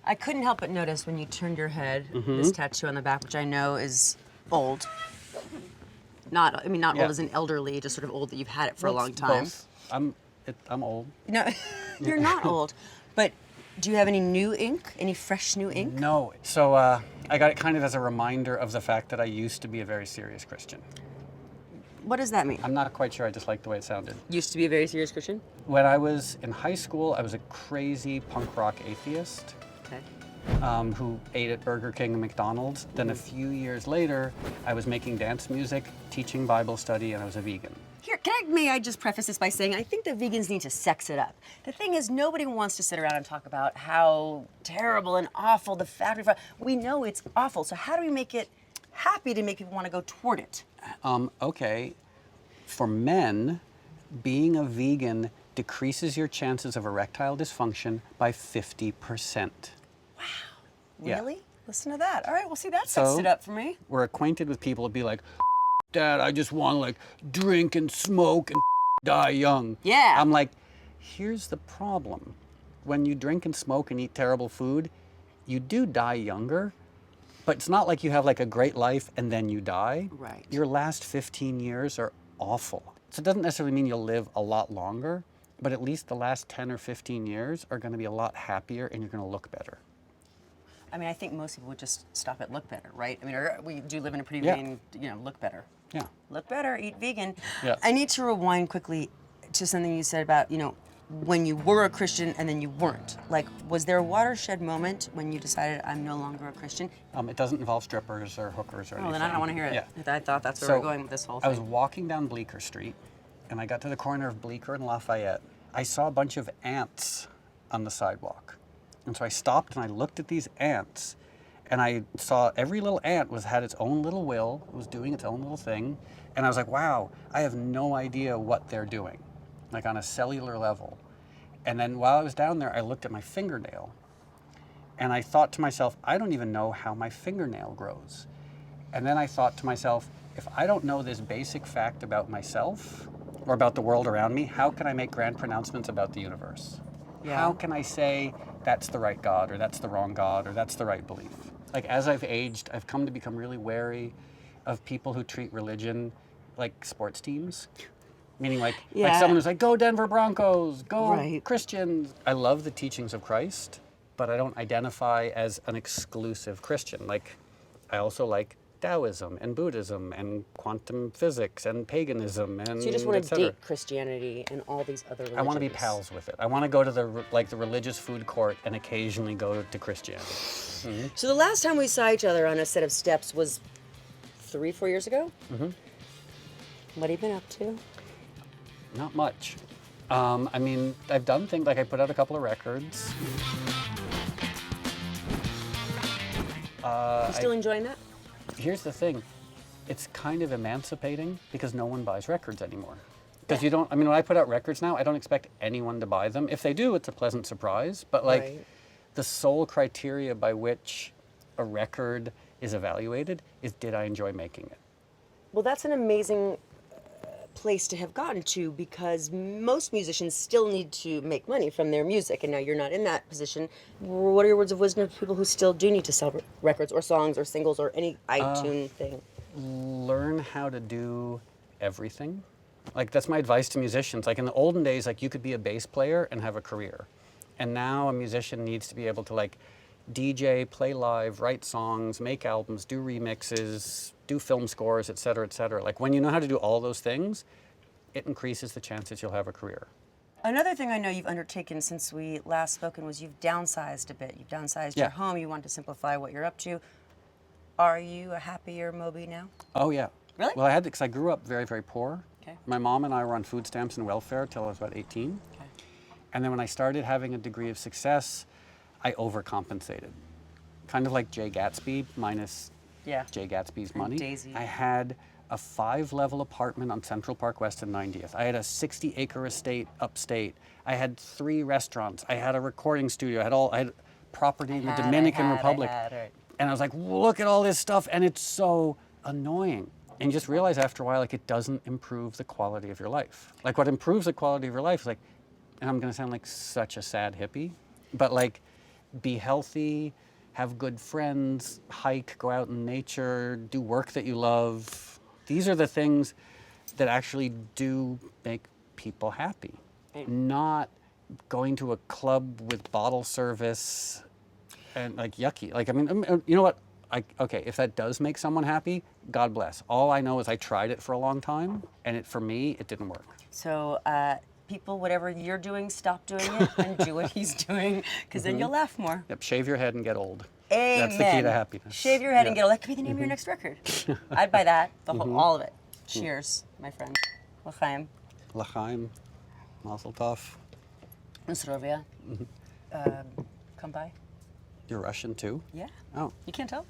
I couldn't help but notice when you turned your head, this tattoo on the back, which I know is old. Not old as in elderly, just sort of old that you've had it for a long time. Both. I'm old. No, you're not old. But do you have any new ink? Any fresh new ink? No. So I got it kind of as a reminder of the fact that I used to be a very serious Christian. What does that mean? I'm not quite sure. I just liked the way it sounded. Used to be a very serious Christian? When I was in high school, I was a crazy punk rock atheist. Okay. Who ate at Burger King and McDonald's. Then a few years later, I was making dance music, teaching Bible study, and I was a vegan. Here, may I just preface this by saying I think the vegans need to sex it up. The thing is, nobody wants to sit around and talk about how terrible and awful the factory farm. We know it's awful, so how do we make it happy to make people want to go toward it? Okay, for men, being a vegan decreases your chances of erectile dysfunction by 50%. Yeah. Really? Listen to that. All right, well, see, that sets it up for me. We're acquainted with people who'd be like, Dad, I just want to like drink and smoke and die young. Yeah. I'm like, here's the problem. When you drink and smoke and eat terrible food, you do die younger, but it's not like you have like a great life and then you die. Right. Your last 15 years are awful. So it doesn't necessarily mean you'll live a lot longer, but at least the last 10 or 15 years are going to be a lot happier and you're going to look better. I mean, I think most people would just stop at look better, right? I mean, we do live in a pretty vain, look better. Yeah. Look better, eat vegan. Yeah. I need to rewind quickly to something you said about, when you were a Christian and then you weren't. Like, was there a watershed moment when you decided I'm no longer a Christian? It doesn't involve strippers or hookers or anything. Oh, then I don't want to hear it. Yeah. I thought that's where we're going with this whole thing. I was walking down Bleecker Street, and I got to the corner of Bleecker and Lafayette. I saw a bunch of ants on the sidewalk. And so I stopped and I looked at these ants, and I saw every little ant had its own little will, it was doing its own little thing. And I was like, wow, I have no idea what they're doing, like on a cellular level. And then while I was down there, I looked at my fingernail, and I thought to myself, I don't even know how my fingernail grows. And then I thought to myself, if I don't know this basic fact about myself or about the world around me, how can I make grand pronouncements about the universe? Yeah. How can I say that's the right God, or that's the wrong God, or that's the right belief? Like, as I've aged, I've come to become really wary of people who treat religion like sports teams. Meaning like someone who's like, go Denver Broncos, go Christians. I love the teachings of Christ, but I don't identify as an exclusive Christian. Like, I also like Taoism and Buddhism and quantum physics and paganism and so you just want to date Christianity and all these other religions. I want to be pals with it. I want to go to the religious food court and occasionally go to Christianity. Mm-hmm. So the last time we saw each other on a set of steps was 3-4 years ago? Mm-hmm. What have you been up to? Not much. I mean, I've done things like I put out a couple of records. You still enjoying that? Here's the thing. It's kind of emancipating because no one buys records anymore. Because you don't, when I put out records now, I don't expect anyone to buy them. If they do, it's a pleasant surprise. But the sole criteria by which a record is evaluated is, did I enjoy making it? Well, that's an amazing place to have gotten to, because most musicians still need to make money from their music, and now you're not in that position. What are your words of wisdom to people who still do need to sell records or songs or singles or any iTunes thing? Learn how to do everything. Like, that's my advice to musicians. Like, in the olden days, like, you could be a bass player and have a career. And now a musician needs to be able to, like, DJ, play live, write songs, make albums, do remixes, do film scores, et cetera, et cetera. Like, when you know how to do all those things, it increases the chance that you'll have a career. Another thing I know you've undertaken since we last spoken was you've downsized a bit. You've downsized your home. You want to simplify what you're up to. Are you a happier Moby now? Oh, yeah. Really? Well, I had to, because I grew up very, very poor. Okay. My mom and I were on food stamps and welfare till I was about 18. Okay. And then when I started having a degree of success, I overcompensated. Kind of like Jay Gatsby minus Jay Gatsby's money. Daisy. I had a 5-level apartment on Central Park West and 90th. I had a 60-acre estate upstate. I had 3 restaurants. I had a recording studio. I had property in the Dominican Republic. And I was like, look at all this stuff, and it's so annoying. And you just realize after a while, like, it doesn't improve the quality of your life. Like, what improves the quality of your life is like, and I'm gonna sound like such a sad hippie, but like, be healthy, have good friends, hike, go out in nature, do work that you love. These are the things that actually do make people happy. Not going to a club with bottle service and like yucky. Like, I mean, you know what? Okay, if that does make someone happy, God bless. All I know is I tried it for a long time, and for me, it didn't work. So, people, whatever you're doing, stop doing it and do what he's doing, because then you'll laugh more. Yep, shave your head and get old. Amen. That's the key to happiness. Shave your head and Yeah. get old. That could be the name of your next record. I'd buy that, all of it. Cheers, my friend. L'chaim. L'chaim, mazel tov. Zdrovia. Come by. You're Russian too? Yeah. Oh. You can't tell?